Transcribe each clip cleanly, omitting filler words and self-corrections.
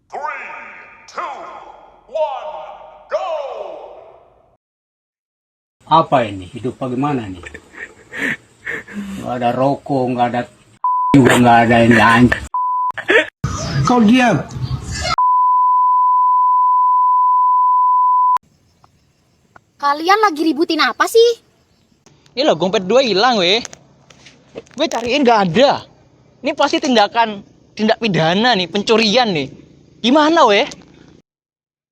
Three, two, one, go! Apa ini? Hidup bagaimana nih? Nggak ada rokok, nggak ada juga nggak ada ini anjing. Kau diam. Kalian lagi ributin apa sih? Ini loh, dompet 2 hilang, weh. Gue cariin nggak ada. Ini pasti tindak pidana nih, pencurian nih. Gimana, weh?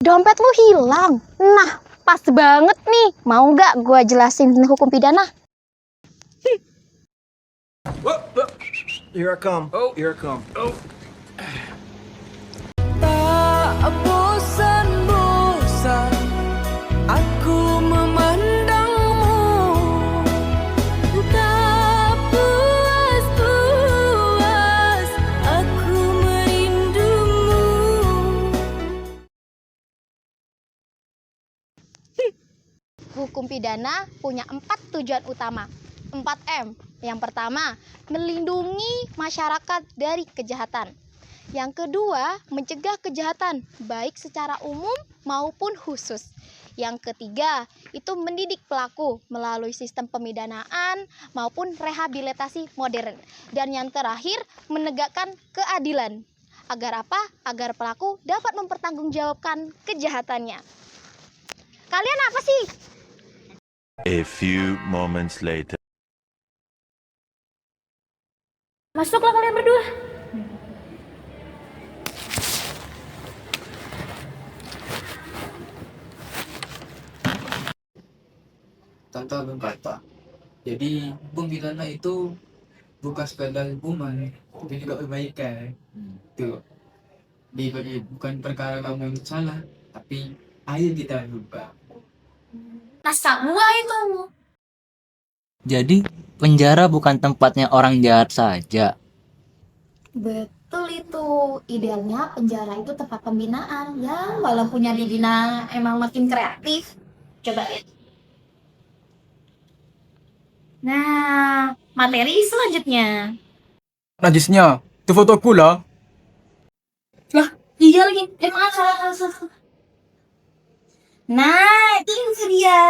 Dompet lu hilang. Nah, pas banget nih. Mau nggak gue jelasin hukum pidana? Here I come. Oh, here I come. Oh. Tak bosan-bosan aku memandangmu, tak puas-puas aku merindumu. Hukum pidana punya 4 tujuan utama. 4M. Yang pertama, melindungi masyarakat dari kejahatan. Yang kedua, mencegah kejahatan, baik secara umum maupun khusus. Yang ketiga, itu mendidik pelaku melalui sistem pemidanaan maupun rehabilitasi modern. Dan yang terakhir, menegakkan keadilan. Agar apa? Agar pelaku dapat mempertanggungjawabkan kejahatannya. Kalian apa sih? A few moments later. Masuklah kalian berdua. Tante berkata, jadi hukum pidana itu bukan sekadar hukuman, tapi juga perbaikan. Tuh, bukan perkara kamu yang salah, tapi ayo kita rubah. Naskah gua itu. Jadi, penjara bukan tempatnya orang jahat saja. Betul itu. Idealnya penjara itu tempat pembinaan. Ya, walaupun yang dibina emang makin kreatif. Coba lihat. Nah, materi selanjutnya. Najisnya, itu fotoku lah. Lah, iya lagi. Emang salah. Nah, itu dia.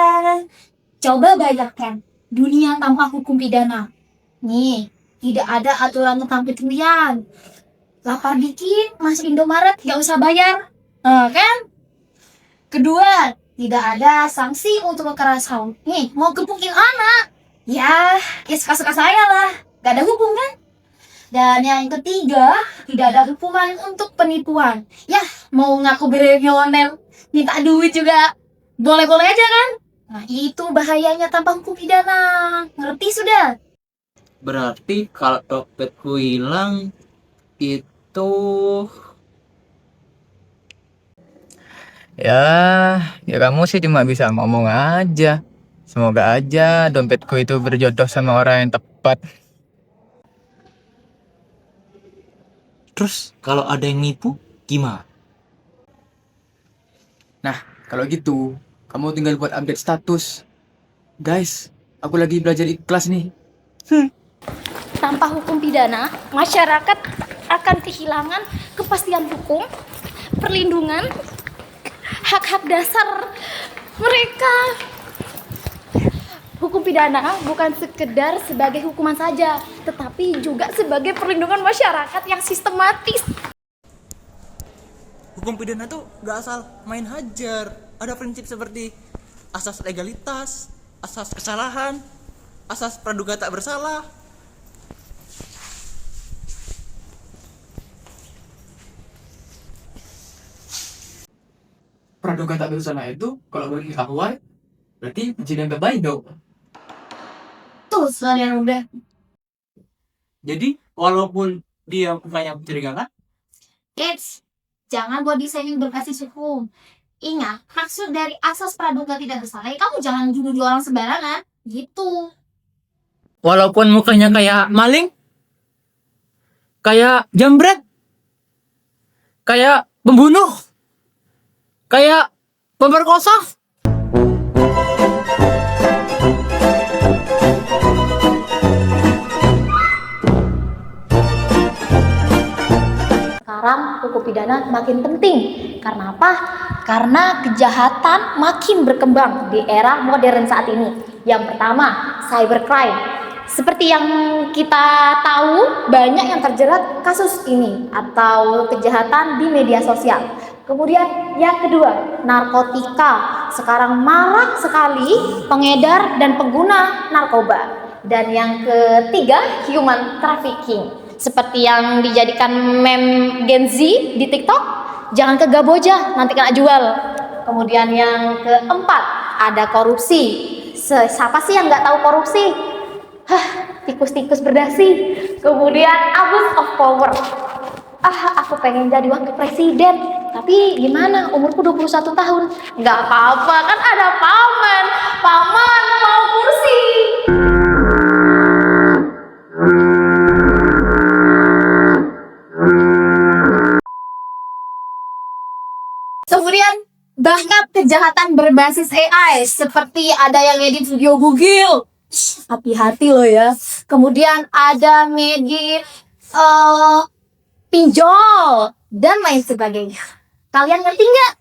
Coba bayangkan dunia tanpa hukum pidana. Nih, tidak ada aturan tentang pencurian. Lapar dikit, masuk Indomaret, nggak usah bayar. Kan? Kedua, tidak ada sanksi untuk kekerasan. Nih, mau gebukin anak. Ya suka-suka saya lah. Gak ada hukum kan? Dan yang ketiga, tidak ada hukuman untuk penipuan. Ya, mau ngaku milioner, minta duit juga boleh-boleh aja kan? Nah, itu bahayanya tanpa hukum pidana. Ngerti sudah? Berarti kalau dompetku hilang, itu... Ya kamu sih cuma bisa ngomong aja. Semoga aja dompetku itu berjodoh sama orang yang tepat. Terus, kalau ada yang nipu, gimana? Nah, kalau gitu, kamu tinggal buat update status. Guys, aku lagi belajar ikhlas nih. Tanpa hukum pidana, masyarakat akan kehilangan kepastian hukum, perlindungan, hak-hak dasar mereka. Hukum pidana bukan sekedar sebagai hukuman saja, tetapi juga sebagai perlindungan masyarakat yang sistematis. Hukum pidana tuh gak asal main hajar. Ada prinsip seperti asas legalitas, asas kesalahan, asas praduga tak bersalah. Praduga tak bersalah itu, kalau boleh diketahui, berarti pencurian terbaik dong. Tuh, sekalian udah. Jadi, walaupun dia bukannya mencurigakan, Kids, jangan buat desain berbasis hukum. Ingat, maksud dari asas praduga tidak bersalah, kamu jangan nuduh orang sembarangan. Gitu. walaupun mukanya kayak maling, kayak jambret, kayak pembunuh, kayak pemerkosa. Sekarang hukum pidana makin penting. Karena apa? Karena kejahatan makin berkembang di era modern saat ini. Yang pertama, cybercrime. Seperti yang kita tahu, banyak yang terjerat kasus ini atau kejahatan di media sosial. Kemudian yang kedua, narkotika. Sekarang marak sekali pengedar dan pengguna narkoba. Dan yang ketiga, human trafficking. Seperti yang dijadikan meme Gen Z di TikTok, jangan ke Gaboja, nanti kena jual. Kemudian yang keempat, ada korupsi. Siapa sih yang nggak tahu korupsi? Tikus-tikus berdasi. Kemudian abuse of power. Aku pengen jadi wakil presiden, tapi gimana, umurku 21 tahun. Nggak apa-apa, kan ada paman. Paman mau kursi. Kemudian banyak kejahatan berbasis AI, seperti ada yang edit video Google. Hati-hati loh ya. Kemudian ada medit pinjol dan lain sebagainya. Kalian ngerti nggak?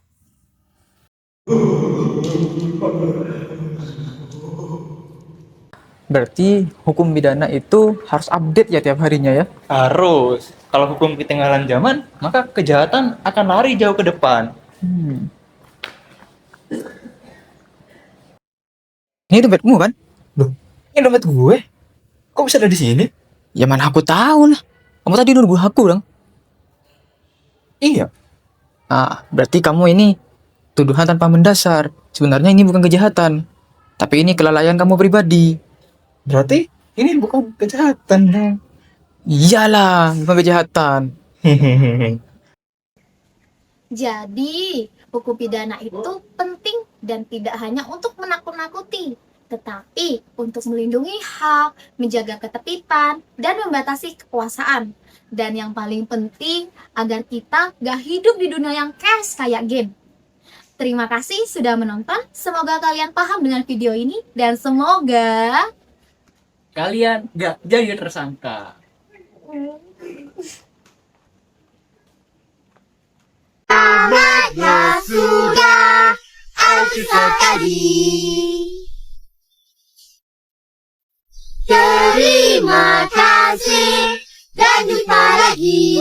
Berarti hukum pidana itu harus update ya tiap harinya ya? Harus. Kalau hukum ketinggalan zaman, maka kejahatan akan lari jauh ke depan. Ini dompetmu kan? Ini dompet gue. Kok bisa ada di sini? Ya mana aku tahu lah. Kamu tadi nunggu aku dong. Iya. Berarti kamu ini tuduhan tanpa mendasar. Sebenarnya ini bukan kejahatan, tapi ini kelalaian kamu pribadi. Berarti ini bukan kejahatan dong. Iyalah, bukan kejahatan. Jadi, hukum pidana itu penting dan tidak hanya untuk menakut-nakuti, tetapi untuk melindungi hak, menjaga ketertiban, dan membatasi kekuasaan. Dan yang paling penting, agar kita gak hidup di dunia yang cash kayak game. Terima kasih sudah menonton, semoga kalian paham dengan video ini, dan semoga Kalian gak jadi tersangka. Ya sudah, Alkisah tadi. Terima kasih dan jumpa lagi.